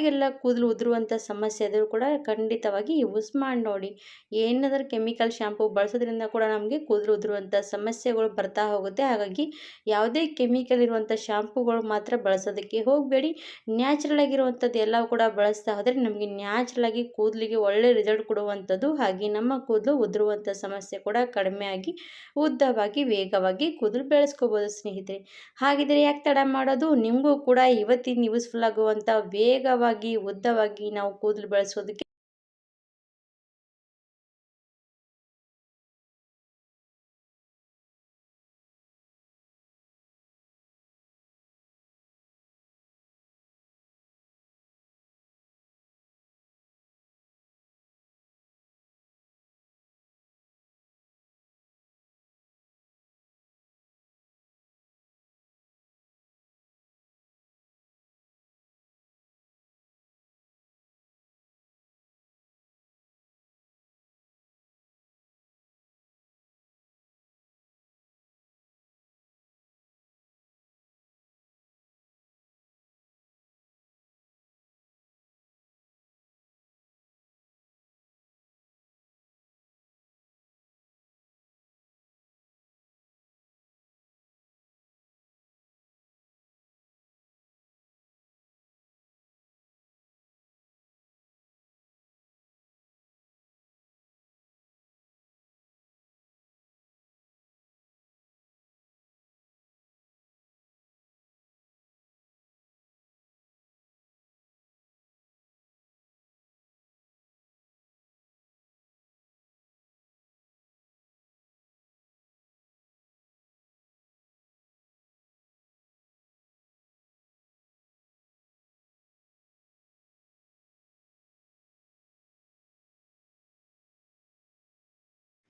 ಯಾರಿಗೆಲ್ಲ ಕೂದಲು ಉದುರುವಂಥ ಸಮಸ್ಯೆ ಆದರೂ ಕೂಡ ಖಂಡಿತವಾಗಿ ಯೂಸ್ ಮಾಡಿ ನೋಡಿ. ಏನಾದರೂ ಕೆಮಿಕಲ್ ಶಾಂಪೂ ಬಳಸೋದ್ರಿಂದ ಕೂಡ ನಮಗೆ ಕೂದಲು ಉದುರುವಂಥ ಸಮಸ್ಯೆಗಳು ಬರ್ತಾ ಹೋಗುತ್ತೆ. ಹಾಗಾಗಿ ಯಾವುದೇ ಕೆಮಿಕಲ್ ಇರುವಂಥ ಶಾಂಪೂಗಳು ಮಾತ್ರ ಬಳಸೋದಕ್ಕೆ ಹೋಗಬೇಡಿ. ನ್ಯಾಚುರಲ್ ಆಗಿರುವಂಥದ್ದು ಎಲ್ಲವೂ ಕೂಡ ಬಳಸ್ತಾ ಹೋದರೆ ನಮಗೆ ನ್ಯಾಚುರಲ್ ಆಗಿ ಕೂದಲಿಗೆ ಒಳ್ಳೆ ರಿಸಲ್ಟ್ ಕೊಡುವಂಥದ್ದು, ಹಾಗೆ ನಮ್ಮ ಕೂದಲು ಉದುರುವಂಥ ಸಮಸ್ಯೆ ಕೂಡ ಕಡಿಮೆ ಆಗಿ ಉದ್ದವಾಗಿ ವೇಗವಾಗಿ ಕೂದಲು ಬೆಳೆಸ್ಕೋಬೋದು ಸ್ನೇಹಿತರೆ. ಹಾಗಿದ್ರೆ ಯಾಕೆ ತಡ ಮಾಡೋದು, ನಿಮಗೂ ಕೂಡ ಇವತ್ತಿನ ಯೂಸ್ಫುಲ್ ಆಗುವಂಥ ವೇಗವಾಗಿ ಉದ್ದವಾಗಿ ನಾವು ಕೂದಲು ಬೆಳೆಸೋದಕ್ಕೆ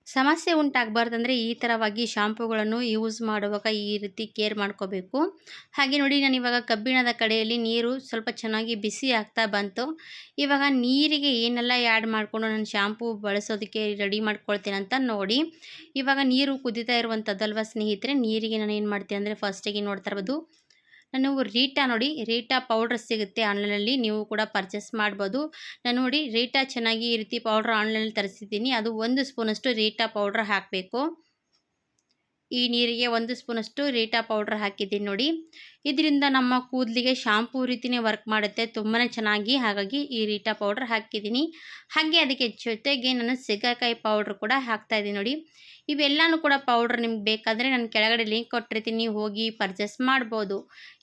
ಸಮಸ್ಯೆ ಉಂಟಾಗಬಾರ್ದಂದ್ರೆ ಈ ಥರವಾಗಿ ಶಾಂಪೂಗಳನ್ನು ಯೂಸ್ ಮಾಡುವಾಗ ಈ ರೀತಿ ಕೇರ್ ಮಾಡ್ಕೋಬೇಕು. ಹಾಗೆ ನೋಡಿ, ನಾನು ಇವಾಗ ಕಬ್ಬಿಣದ ಕಡೆಯಲ್ಲಿ ನೀರು ಸ್ವಲ್ಪ ಚೆನ್ನಾಗಿ ಬಿಸಿ ಆಗ್ತಾ ಬಂತು. ಇವಾಗ ನೀರಿಗೆ ಏನೆಲ್ಲ ಆ್ಯಡ್ ಮಾಡಿಕೊಂಡು ನಾನು ಶಾಂಪೂ ಬಳಸೋದಕ್ಕೆ ರೆಡಿ ಮಾಡ್ಕೊಳ್ತೇನೆ ಅಂತ ನೋಡಿ. ಇವಾಗ ನೀರು ಕುದೀತಾ ಇರುವಂಥದ್ದಲ್ವ ಸ್ನೇಹಿತರೆ, ನೀರಿಗೆ ನಾನು ಏನು ಮಾಡ್ತೀನಿ ಅಂದರೆ ಫಸ್ಟಿಗೆ ನೋಡ್ತಾ ಇರ್ಬೋದು, ನಾನು ರೀಟಾ ನೋಡಿ, ರೀಟಾ ಪೌಡ್ರ್ ಸಿಗುತ್ತೆ ಆನ್ಲೈನಲ್ಲಿ, ನೀವು ಕೂಡ ಪರ್ಚೇಸ್ ಮಾಡ್ಬೋದು. ನಾನು ನೋಡಿ ರೀಟಾ ಚೆನ್ನಾಗಿ ಈ ರೀತಿ ಪೌಡ್ರ್ ಆನ್ಲೈನಲ್ಲಿ ತರಿಸಿದ್ದೀನಿ. ಅದು 1 ಸ್ಪೂನಷ್ಟು ರೀಟಾ ಪೌಡ್ರ್ ಹಾಕಬೇಕು. ಈ ನೀರಿಗೆ 1 ಸ್ಪೂನಷ್ಟು ರೀಟಾ ಪೌಡ್ರ್ ಹಾಕಿದ್ದೀನಿ ನೋಡಿ. ಇದರಿಂದ ನಮ್ಮ ಕೂದಲಿಗೆ ಶಾಂಪೂ ರೀತಿಯೇ ವರ್ಕ್ ಮಾಡುತ್ತೆ ತುಂಬಾ ಚೆನ್ನಾಗಿ. ಹಾಗಾಗಿ ಈ ರೀಟಾ ಪೌಡ್ರ್ ಹಾಕಿದ್ದೀನಿ. ಹಾಗೆ ಅದಕ್ಕೆ ಜೊತೆಗೆ ನಾನು ಸಿಗಕಾಯಿ ಪೌಡ್ರ್ ಕೂಡ ಹಾಕ್ತಾಯಿದ್ದೀನಿ ನೋಡಿ. ಇವೆಲ್ಲನೂ ಕೂಡ ಪೌಡ್ರ್ ನಿಮ್ಗೆ ಬೇಕಾದರೆ ನಾನು ಕೆಳಗಡೆ ಲಿಂಕ್ ಕೊಟ್ಟಿರ್ತೀನಿ, ಹೋಗಿ ಪರ್ಚೇಸ್ ಮಾಡ್ಬೋದು.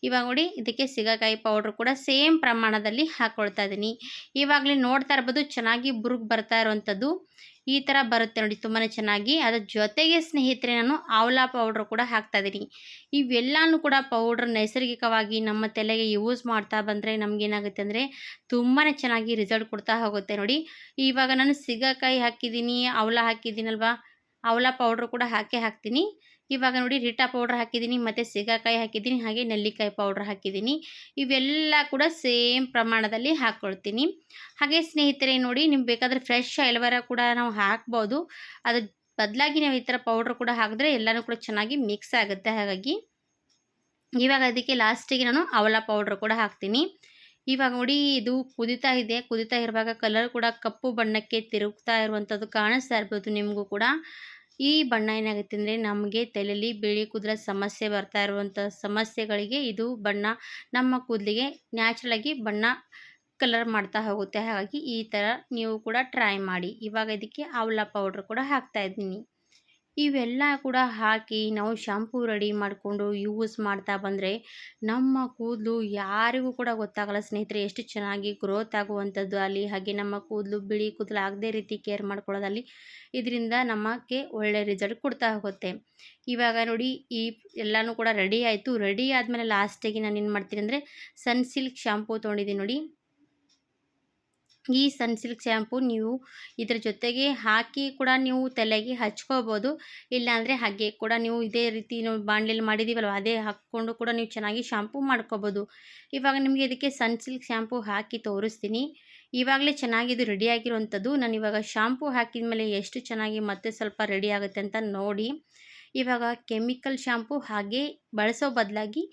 ಇವಾಗ ನೋಡಿ, ಇದಕ್ಕೆ ಸಿಗಕಾಯಿ ಪೌಡ್ರ್ ಕೂಡ ಸೇಮ್ ಪ್ರಮಾಣದಲ್ಲಿ ಹಾಕ್ಕೊಳ್ತಾ ಇದ್ದೀನಿ. ಇವಾಗಲೇ ನೋಡ್ತಾ ಇರ್ಬೋದು ಚೆನ್ನಾಗಿ ಬುರುಗ್ ಬರ್ತಾ ಇರುವಂಥದ್ದು ಈ ಥರ ಬರುತ್ತೆ ನೋಡಿ, ತುಂಬಾ ಚೆನ್ನಾಗಿ. ಅದ್ರ ಜೊತೆಗೆ ಸ್ನೇಹಿತರೆ ನಾನು ಆವಲ ಪೌಡ್ರ್ ಕೂಡ ಹಾಕ್ತಾಯಿದ್ದೀನಿ. ಇವೆಲ್ಲನೂ ಕೂಡ ಪೌಡ್ರ್ ನೈಸರ್ಗಿಕವಾಗಿ ನಮ್ಮ ತಲೆಗೆ ಯೂಸ್ ಮಾಡ್ತಾ ಬಂದರೆ ನಮಗೇನಾಗುತ್ತೆ ಅಂದರೆ ತುಂಬಾ ಚೆನ್ನಾಗಿ ರಿಸಲ್ಟ್ ಕೊಡ್ತಾ ಹೋಗುತ್ತೆ ನೋಡಿ. ಇವಾಗ ನಾನು ಸಿಗಕಾಯಿ ಹಾಕಿದ್ದೀನಿ, ಆವಲ ಹಾಕಿದ್ದೀನಲ್ವಾ, ಆವಲ ಪೌಡ್ರ್ ಕೂಡ ಹಾಕ್ತೀನಿ. ಇವಾಗ ನೋಡಿ ರೀಟಾ ಪೌಡ್ರ್ ಹಾಕಿದ್ದೀನಿ, ಮತ್ತು ಸಿಗಕಾಯಿ ಹಾಕಿದ್ದೀನಿ, ಹಾಗೆ ನೆಲ್ಲಿಕಾಯಿ ಪೌಡ್ರ್ ಹಾಕಿದ್ದೀನಿ. ಇವೆಲ್ಲ ಕೂಡ ಸೇಮ್ ಪ್ರಮಾಣದಲ್ಲಿ ಹಾಕ್ಕೊಳ್ತೀನಿ. ಹಾಗೆ ಸ್ನೇಹಿತರೆ ನೋಡಿ, ನಿಮ್ಗೆ ಬೇಕಾದರೆ ಫ್ರೆಶ್ ಆಲೋವೆರಾ ಕೂಡ ನಾವು ಹಾಕ್ಬೋದು. ಅದ್ರ ಬದಲಾಗಿ ನಾವು ಈ ಥರ ಪೌಡ್ರ್ ಕೂಡ ಹಾಕಿದ್ರೆ ಎಲ್ಲನೂ ಕೂಡ ಚೆನ್ನಾಗಿ ಮಿಕ್ಸ್ ಆಗುತ್ತೆ. ಹಾಗಾಗಿ ಇವಾಗ ಅದಕ್ಕೆ ಲಾಸ್ಟಿಗೆ ನಾನು ಆವಲ ಪೌಡ್ರ್ ಕೂಡ ಹಾಕ್ತೀನಿ. ಇವಾಗ ನೋಡಿ, ಇದು ಕುದೀತಾ ಇದೆ. ಕುದೀತಾ ಇರುವಾಗ ಕಲರ್ ಕೂಡ ಕಪ್ಪು ಬಣ್ಣಕ್ಕೆ ತಿರುಗ್ತಾ ಇರುವಂಥದ್ದು ಕಾಣಿಸ್ತಾ ಇರ್ಬೋದು ನಿಮಗೂ ಕೂಡ. ಈ ಬಣ್ಣ ಏನಾಗುತ್ತೆ ಅಂದರೆ ನಮಗೆ ತಲೆಯಲ್ಲಿ ಬಿಳಿ ಕೂದಲ ಸಮಸ್ಯೆ ಬರ್ತಾ ಇರುವಂಥ ಸಮಸ್ಯೆಗಳಿಗೆ ಇದು ಬಣ್ಣ ನಮ್ಮ ಕೂದಲಿಗೆ ನ್ಯಾಚುರಲಾಗಿ ಬಣ್ಣ ಕಲರ್ ಮಾಡ್ತಾ ಹೋಗುತ್ತೆ. ಹಾಗಾಗಿ ಈ ಥರ ನೀವು ಕೂಡ ಟ್ರೈ ಮಾಡಿ. ಇವಾಗ ಇದಕ್ಕೆ ಆವಲ ಪೌಡ್ರ್ ಕೂಡ ಹಾಕ್ತಾಯಿದ್ದೀನಿ. ಇವೆಲ್ಲ ಕೂಡ ಹಾಕಿ ನಾವು ಶಾಂಪೂ ರೆಡಿ ಮಾಡಿಕೊಂಡು ಯೂಸ್ ಮಾಡ್ತಾ ಬಂದರೆ ನಮ್ಮ ಕೂದಲು ಯಾರಿಗೂ ಕೂಡ ಗೊತ್ತಾಗಲ್ಲ ಸ್ನೇಹಿತರೆ, ಎಷ್ಟು ಚೆನ್ನಾಗಿ ಗ್ರೋತ್ ಆಗುವಂಥದ್ದು ಅಲ್ಲಿ, ಹಾಗೆ ನಮ್ಮ ಕೂದಲು ಬಿಳಿ ಕೂದಲು ಆಗದೇ ರೀತಿ ಕೇರ್ ಮಾಡ್ಕೊಳ್ಳೋದಲ್ಲಿ ಇದರಿಂದ ನಮಗೆ ಒಳ್ಳೆ ರಿಸಲ್ಟ್ ಕೊಡ್ತಾ ಹೋಗುತ್ತೆ. ಇವಾಗ ನೋಡಿ, ಈ ಎಲ್ಲನೂ ಕೂಡ ರೆಡಿ ಆಯಿತು. ರೆಡಿ ಆದಮೇಲೆ ಲಾಸ್ಟಿಗೆ ನಾನು ಏನು ಮಾಡ್ತೀನಿ ಅಂದರೆ ಸನ್ಸಿಲ್ಕ್ ಶಾಂಪೂ ತೊಗೊಂಡಿದ್ದೀನಿ ನೋಡಿ. ಈ ಸನ್ಸಿಲ್ಕ್ ಶ್ಯಾಂಪು ನೀವು ಇದರ ಜೊತೆಗೆ ಹಾಕಿ ಕೂಡ ನೀವು ತಲೆಗೆ ಹಚ್ಕೋಬೋದು. ಇಲ್ಲಾಂದರೆ ಹಾಗೆ ಕೂಡ ನೀವು ಇದೇ ರೀತಿ ನಾವು ಬಾಣಲೆಯಲ್ಲಿ ಮಾಡಿದ್ದೀವಲ್ವ ಅದೇ ಹಾಕ್ಕೊಂಡು ಕೂಡ ನೀವು ಚೆನ್ನಾಗಿ ಶಾಂಪು ಮಾಡ್ಕೋಬೋದು. ಇವಾಗ ನಿಮಗೆ ಇದಕ್ಕೆ ಸನ್ಸಿಲ್ಕ್ ಶ್ಯಾಂಪು ಹಾಕಿ ತೋರಿಸ್ತೀನಿ. ಇವಾಗಲೇ ಚೆನ್ನಾಗಿ ಇದು ರೆಡಿ ಆಗಿರುವಂಥದ್ದು. ನಾನು ಇವಾಗ ಶಾಂಪು ಹಾಕಿದ ಮೇಲೆ ಎಷ್ಟು ಚೆನ್ನಾಗಿ ಮತ್ತೆ ಸ್ವಲ್ಪ ರೆಡಿ ಆಗುತ್ತೆ ಅಂತ ನೋಡಿ. ಇವಾಗ ಕೆಮಿಕಲ್ ಶಾಂಪು ಹಾಗೆ ಬಳಸೋ ಬದಲಾಗಿ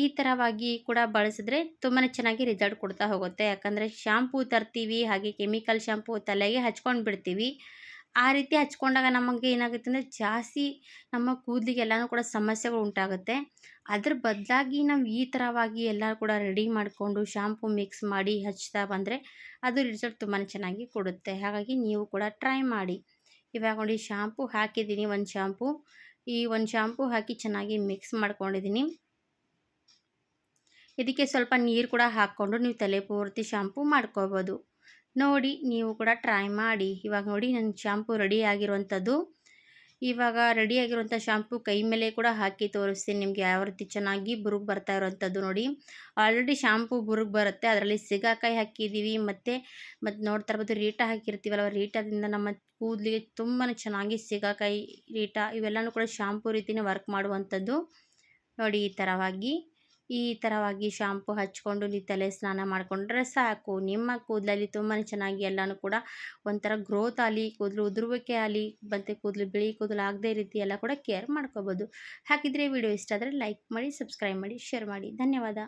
ಈ ಥರವಾಗಿ ಕೂಡ ಬಳಸಿದ್ರೆ ತುಂಬಾ ಚೆನ್ನಾಗಿ ರಿಸಲ್ಟ್ ಕೊಡ್ತಾ ಹೋಗುತ್ತೆ. ಯಾಕಂದರೆ ಶಾಂಪೂ ತರ್ತೀವಿ, ಹಾಗೆ ಕೆಮಿಕಲ್ ಶಾಂಪೂ ತಲೆಗೆ ಹಚ್ಕೊಂಡು ಬಿಡ್ತೀವಿ. ಆ ರೀತಿ ಹಚ್ಕೊಂಡಾಗ ನಮಗೆ ಏನಾಗುತ್ತೆ ಅಂದರೆ ಜಾಸ್ತಿ ನಮ್ಮ ಕೂದಲಿಗೆಲ್ಲನೂ ಕೂಡ ಸಮಸ್ಯೆಗಳು ಉಂಟಾಗುತ್ತೆ. ಅದ್ರ ಬದಲಾಗಿ ನಾವು ಈ ಥರವಾಗಿ ಎಲ್ಲ ಕೂಡ ರೆಡಿ ಮಾಡಿಕೊಂಡು ಶಾಂಪೂ ಮಿಕ್ಸ್ ಮಾಡಿ ಹಚ್ತಾ ಬಂದರೆ ಅದು ರಿಸಲ್ಟ್ ತುಂಬಾ ಚೆನ್ನಾಗಿ ಕೊಡುತ್ತೆ. ಹಾಗಾಗಿ ನೀವು ಕೂಡ ಟ್ರೈ ಮಾಡಿ. ಇವಾಗ ನೋಡಿ ಶಾಂಪೂ ಹಾಕಿದ್ದೀನಿ, ಒಂದು ಶಾಂಪೂ ಹಾಕಿ ಚೆನ್ನಾಗಿ ಮಿಕ್ಸ್ ಮಾಡ್ಕೊಂಡಿದ್ದೀನಿ. ಇದಕ್ಕೆ ಸ್ವಲ್ಪ ನೀರು ಕೂಡ ಹಾಕ್ಕೊಂಡು ನೀವು ತಲೆ ಪೂರ್ತಿ ಶಾಂಪೂ ಮಾಡ್ಕೋಬೋದು. ನೋಡಿ ನೀವು ಕೂಡ ಟ್ರೈ ಮಾಡಿ. ಇವಾಗ ನೋಡಿ ನನ್ನ ಶಾಂಪೂ ರೆಡಿ ಆಗಿರುವಂಥದ್ದು. ಇವಾಗ ರೆಡಿಯಾಗಿರುವಂಥ ಶಾಂಪೂ ಕೈ ಮೇಲೆ ಕೂಡ ಹಾಕಿ ತೋರಿಸ್ತೀನಿ ನಿಮಗೆ ಯಾವ ರೀತಿ ಚೆನ್ನಾಗಿ ಬುರುಗು ಬರ್ತಾ ಇರೋವಂಥದ್ದು. ನೋಡಿ ಆಲ್ರೆಡಿ ಶಾಂಪೂ ಬುರುಗು ಬರುತ್ತೆ, ಅದರಲ್ಲಿ ಸಿಗಾಕಾಯಿ ಹಾಕಿದ್ದೀವಿ, ಮತ್ತು ನೋಡ್ತಾ ಇರ್ಬೋದು ರೀಟಾ ಹಾಕಿರ್ತೀವಲ್ವ, ರೀಟಾದಿಂದ ನಮ್ಮ ಕೂದಲಿಗೆ ತುಂಬಾ ಚೆನ್ನಾಗಿ ಸಿಗಾಕಾಯಿ, ರೀಟಾ ಇವೆಲ್ಲನೂ ಕೂಡ ಶಾಂಪೂ ರೀತಿಯೇ ವರ್ಕ್ ಮಾಡುವಂಥದ್ದು. ನೋಡಿ ಈ ಥರವಾಗಿ ಶಾಂಪೂ ಹಚ್ಕೊಂಡು ನೀವು ತಲೆ ಸ್ನಾನ ಮಾಡಿಕೊಂಡ್ರೆ ಸಾಕು. ನಿಮ್ಮ ಕೂದಲಲ್ಲಿ ತುಂಬಾ ಚೆನ್ನಾಗಿ ಎಲ್ಲನೂ ಕೂಡ ಒಂಥರ ಗ್ರೋತ್ ಆಗಲಿ, ಕೂದಲು ಉದುರುವಿಕೆ ಆಗಲಿ, ಮತ್ತು ಕೂದಲು ಬಿಳಿ ಕೂದಲು ಆಗದೇ ರೀತಿ ಎಲ್ಲ ಕೂಡ ಕೇರ್ ಮಾಡ್ಕೋಬೋದು. ಹಾಗಿದ್ರೆ ವಿಡಿಯೋ ಇಷ್ಟ ಆದರೆ ಲೈಕ್ ಮಾಡಿ, ಸಬ್ಸ್ಕ್ರೈಬ್ ಮಾಡಿ, ಶೇರ್ ಮಾಡಿ. ಧನ್ಯವಾದ.